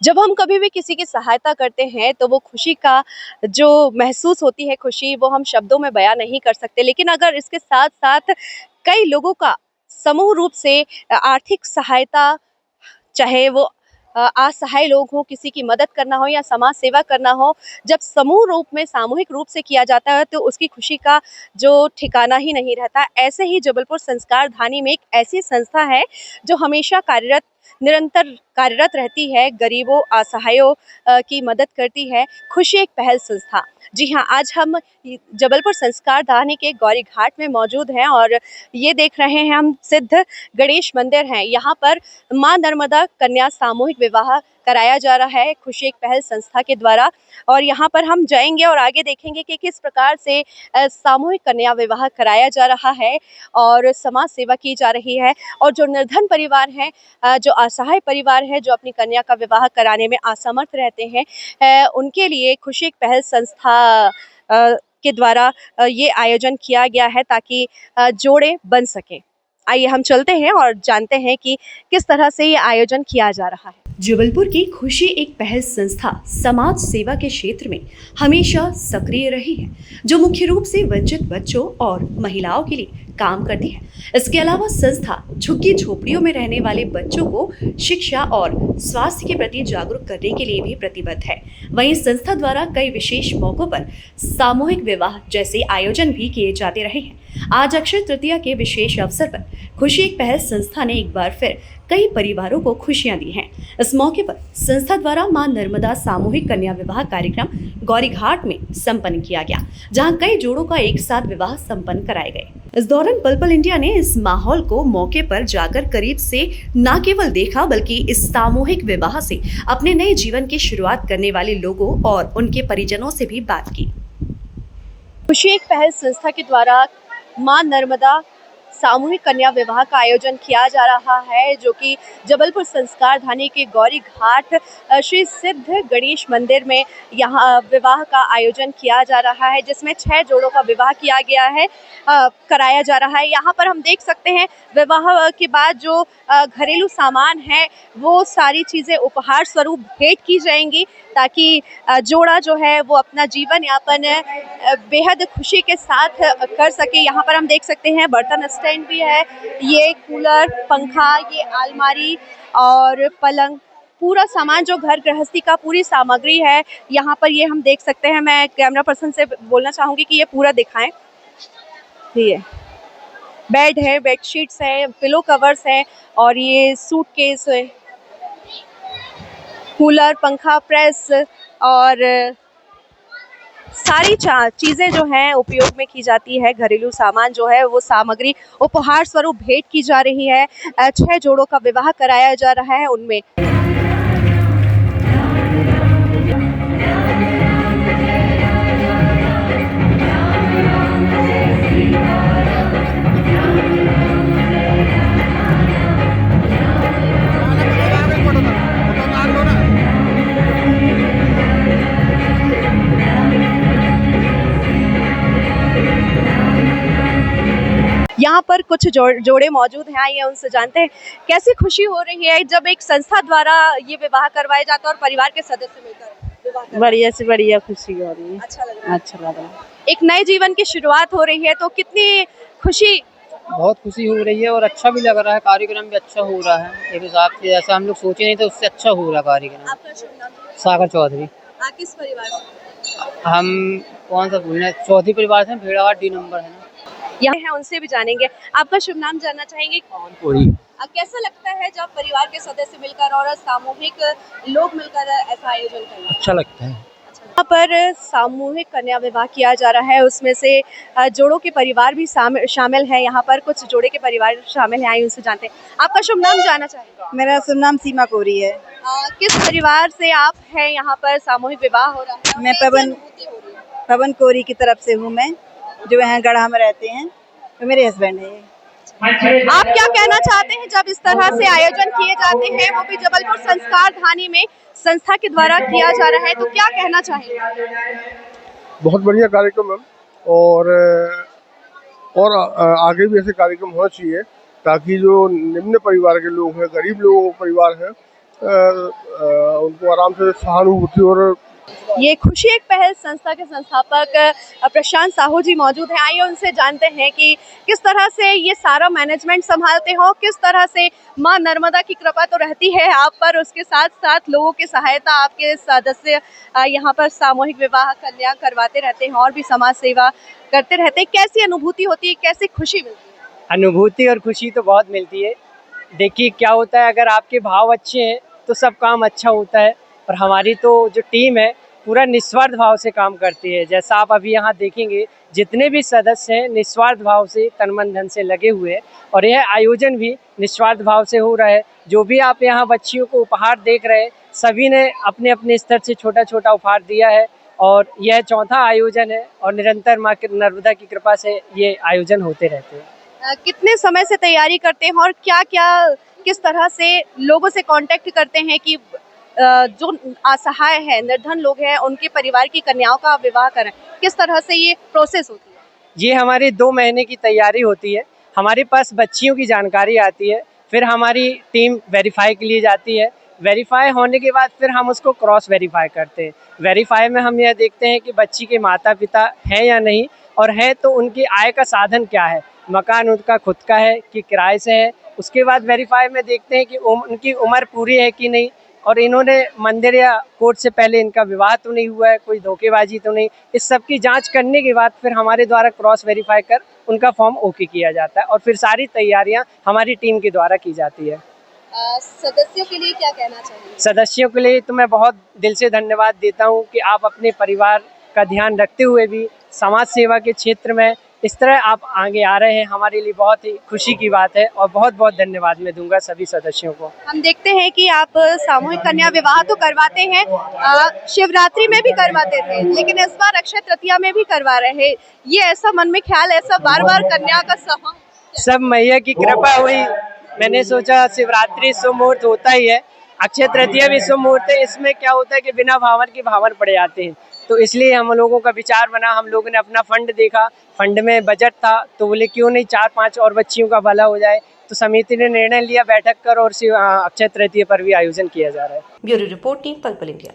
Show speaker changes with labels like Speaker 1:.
Speaker 1: जब हम कभी भी किसी की सहायता करते हैं तो वो खुशी का जो महसूस होती है खुशी वो हम शब्दों में बयां नहीं कर सकते। लेकिन अगर इसके साथ साथ कई लोगों का समूह रूप से आर्थिक सहायता, चाहे वो असहाय लोग हों, किसी की मदद करना हो या समाज सेवा करना हो, जब समूह रूप में सामूहिक रूप से किया जाता है तो उसकी खुशी का जो ठिकाना ही नहीं रहता। ऐसे ही जबलपुर संस्कार धानी में एक ऐसी संस्था है जो हमेशा निरंतर कार्यरत रहती है, गरीबों असहायों की मदद करती है। खुशी एक पहल संस्था। जी हाँ, आज हम जबलपुर संस्कार धानी के गौरी घाट में मौजूद हैं और ये देख रहे हैं हम सिद्ध गणेश मंदिर है। यहाँ पर माँ नर्मदा कन्या सामूहिक विवाह कराया जा रहा है खुशी एक पहल संस्था के द्वारा। और यहाँ पर हम जाएंगे और आगे देखेंगे कि किस प्रकार से सामूहिक कन्या विवाह कराया जा रहा है और समाज सेवा की जा रही है। और जो निर्धन परिवार हैं, जो असहाय परिवार है, जो अपनी कन्या का विवाह कराने में असमर्थ रहते हैं, उनके लिए खुशी एक पहल संस्था के द्वारा ये आयोजन किया गया है ताकि जोड़े बन सके। आइए हम चलते हैं और जानते हैं कि किस तरह से ये आयोजन किया जा रहा है।
Speaker 2: जबलपुर की खुशी एक पहल संस्था समाज सेवा के क्षेत्र में हमेशा सक्रिय रही है, जो मुख्य रूप से वंचित बच्चों और महिलाओं के लिए काम करती है। इसके अलावा संस्था झुग्गी झोपड़ियों में रहने वाले बच्चों को शिक्षा और स्वास्थ्य के प्रति जागरूक करने के लिए भी प्रतिबद्ध है। वहीं संस्था द्वारा कई विशेष मौकों पर सामूहिक विवाह जैसे आयोजन भी किए जाते रहे हैं। आज अक्षय तृतीया के विशेष अवसर पर खुशी एक पहल संस्था ने एक बार फिर कई परिवारों को खुशियां दी हैं। इस मौके पर संस्था द्वारा मां नर्मदा सामूहिक कन्या विवाह कार्यक्रम गौरी घाट में संपन्न किया गया, जहां कई जोड़ों का एक साथ विवाह संपन्न कराए गए। इस दौरान पल इंडिया ने इस माहौल को मौके पर जाकर करीब से न केवल देखा, बल्कि इस सामूहिक विवाह से अपने नए जीवन की शुरुआत करने वाले लोगों और उनके परिजनों से भी बात की।
Speaker 1: खुशी एक पहल संस्था के द्वारा मां नर्मदा सामूहिक कन्या विवाह का आयोजन किया जा रहा है, जो कि जबलपुर संस्कार धानी के गौरी घाट श्री सिद्ध गणेश मंदिर में यहाँ विवाह का आयोजन किया जा रहा है, जिसमें 6 जोड़ों का विवाह किया गया है, कराया जा रहा है। यहाँ पर हम देख सकते हैं विवाह के बाद जो घरेलू सामान है वो सारी चीज़ें उपहार स्वरूप भेंट की जाएंगी, ताकि जोड़ा जो है वो अपना जीवन यापन बेहद खुशी के साथ कर सके। यहाँ पर हम देख सकते हैं बर्तन स्टैंड भी है, ये कूलर, पंखा, ये अलमारी और पलंग, पूरा सामान जो घर गृहस्थी का पूरी सामग्री है यहाँ पर ये हम देख सकते हैं। मैं कैमरा पर्सन से बोलना चाहूँगी कि ये पूरा दिखाएं। ये बेड है, बेडशीट्स है, पिलो कवर्स है और ये सूटकेस है, कूलर, पंखा, प्रेस और सारी चीज़ें जो हैं उपयोग में की जाती है। घरेलू सामान जो है वो सामग्री उपहार स्वरूप भेंट की जा रही है। 6 जोड़ों का विवाह कराया जा रहा है उनमें। यहाँ पर कुछ जोड़े मौजूद हैं, आइए उनसे जानते हैं कैसी खुशी हो रही है जब एक संस्था द्वारा ये विवाह करवाया जाता है और परिवार के सदस्य मिलकर विवाह करते हैं।
Speaker 3: बढ़िया से बढ़िया खुशी हो रही है।
Speaker 1: अच्छा लग रहा है।
Speaker 3: अच्छा लग रहा है।
Speaker 1: एक नए जीवन की शुरुआत हो रही है तो कितनी खुशी।
Speaker 3: बहुत खुशी हो रही है और अच्छा भी लग रहा है। कार्यक्रम भी अच्छा हो रहा है, एक हिसाब से जैसा हम लोग सोचे नहीं थे उससे अच्छा हो रहा है कार्यक्रम।
Speaker 1: आपका शुभ नाम?
Speaker 3: सागर चौधरी।
Speaker 1: आप किस परिवार से?
Speaker 3: हम कौन सा बोलने, चौधरी परिवार से, भेड़ाघाट D नंबर है ना।
Speaker 1: यहाँ है, उनसे भी जानेंगे। आपका शुभ नाम जानना चाहेंगे? कैसा लगता है जब परिवार के सदस्य मिलकर और सामूहिक लोग मिलकर ऐसा आयोजन करना?
Speaker 3: अच्छा लगता है।
Speaker 1: यहाँ पर सामूहिक कन्या विवाह किया जा रहा है, उसमें से जोड़ों के परिवार भी शामिल है। यहाँ पर कुछ जोड़े के परिवार शामिल हैं, आइए उनसे जानते हैं। आपका शुभ नाम जानना चाहेंगे?
Speaker 4: मेरा शुभ नाम सीमा कोरी है।
Speaker 1: किस परिवार से आप हैं? यहाँ पर सामूहिक विवाह हो रहा है।
Speaker 4: मैं पवन कोरी की तरफ से हूँ, मैं जो यहाँ गढ़ा में रहते हैं, तो मेरे हस्बैंड है।
Speaker 1: आप क्या कहना चाहते हैं जब इस तरह से आयोजन किए जाते हैं, वो भी जबलपुर संस्कार धानी में संस्था के द्वारा किया जा रहा है, तो क्या कहना चाहेंगे?
Speaker 5: बहुत बढ़िया कार्यक्रम है और आगे भी ऐसे कार्यक्रम होना चाहिए, ताकि जो निम्न परिवार के लोग हैं, गरीब लोगों का परिवार है, उनको आराम से सहानुभूति और
Speaker 1: ये खुशी एक पहल संस्था के संस्थापक प्रशांत साहू जी मौजूद हैं। आइए उनसे जानते हैं कि किस तरह से ये सारा मैनेजमेंट संभालते हो, किस तरह से माँ नर्मदा की कृपा तो रहती है आप पर, उसके साथ साथ लोगों की सहायता, आपके सदस्य यहाँ पर सामूहिक विवाह कन्या करवाते रहते हैं और भी समाज सेवा करते रहते हैं। कैसी अनुभूति होती है, कैसी खुशी मिलती है?
Speaker 3: अनुभूति और खुशी तो बहुत मिलती है। देखिए क्या होता है, अगर आपके भाव अच्छे हैं तो सब काम अच्छा होता है। और हमारी तो जो टीम है पूरा निस्वार्थ भाव से काम करती है। जैसा आप अभी यहाँ देखेंगे, जितने भी सदस्य हैं निस्वार्थ भाव से तन मन धन से लगे हुए हैं और यह आयोजन भी निस्वार्थ भाव से हो रहा है। जो भी आप यहाँ बच्चियों को उपहार देख रहे हैं, सभी ने अपने अपने स्तर से छोटा छोटा उपहार दिया है और यह चौथा आयोजन है और निरंतर माँ नर्मदा की कृपा से ये आयोजन होते रहते हैं।
Speaker 1: कितने समय से तैयारी करते हैं और क्या क्या किस तरह से लोगों से कांटेक्ट करते हैं कि जो असहाय है, निर्धन लोग हैं, उनके परिवार की कन्याओं का विवाह करें? किस तरह से ये प्रोसेस होती है?
Speaker 3: ये हमारी 2 महीने की तैयारी होती है। हमारे पास बच्चियों की जानकारी आती है, फिर हमारी टीम वेरीफाई के लिए जाती है। वेरीफाई होने के बाद फिर हम उसको क्रॉस वेरीफाई करते हैं। वेरीफाई में हम यह देखते हैं कि बच्ची के माता पिता हैं या नहीं, और हैं तो उनकी आय का साधन क्या है, मकान उनका खुद का है कि किराए से है। उसके बाद वेरीफाई में देखते हैं कि उनकी उम्र पूरी है कि नहीं, और इन्होंने मंदिर या कोर्ट से पहले इनका विवाह तो नहीं हुआ है, कोई धोखेबाजी तो नहीं। इस सब की जांच करने के बाद फिर हमारे द्वारा क्रॉस वेरीफाई कर उनका फॉर्म ओके किया जाता है और फिर सारी तैयारियां हमारी टीम के द्वारा की जाती है।
Speaker 1: सदस्यों के लिए क्या कहना चाहिए?
Speaker 3: सदस्यों के लिए तो मैं बहुत दिल से धन्यवाद देता हूं कि आप अपने परिवार का ध्यान रखते हुए भी समाज सेवा के क्षेत्र में इस तरह आप आगे आ रहे हैं। हमारे लिए बहुत ही खुशी की बात है और बहुत बहुत धन्यवाद मैं दूंगा सभी सदस्यों को।
Speaker 1: हम देखते हैं कि आप सामूहिक कन्या विवाह तो करवाते हैं, शिवरात्रि में भी करवाते थे, लेकिन इस बार अक्षय तृतीया में भी करवा रहे हैं। ये ऐसा मन में ख्याल, ऐसा बार बार कन्या का समा
Speaker 3: सब मैया की कृपा हुई। मैंने सोचा शिवरात्रि शुभ मुहूर्त होता ही है, अक्षय तृतीया भी शुभ मुहूर्त है। इसमें क्या होता है कि बिना भावन के भावन पड़ जाते हैं, तो इसलिए हम लोगों का विचार बना। हम लोगों ने अपना फंड देखा, फंड में बजट था, तो बोले क्यों नहीं 4-5 और बच्चियों का भला हो जाए। तो समिति ने निर्णय लिया बैठक कर और अक्षय तृतीया पर भी आयोजन किया जा रहा है।
Speaker 2: ब्यूरो रिपोर्ट टीम पल पल इंडिया।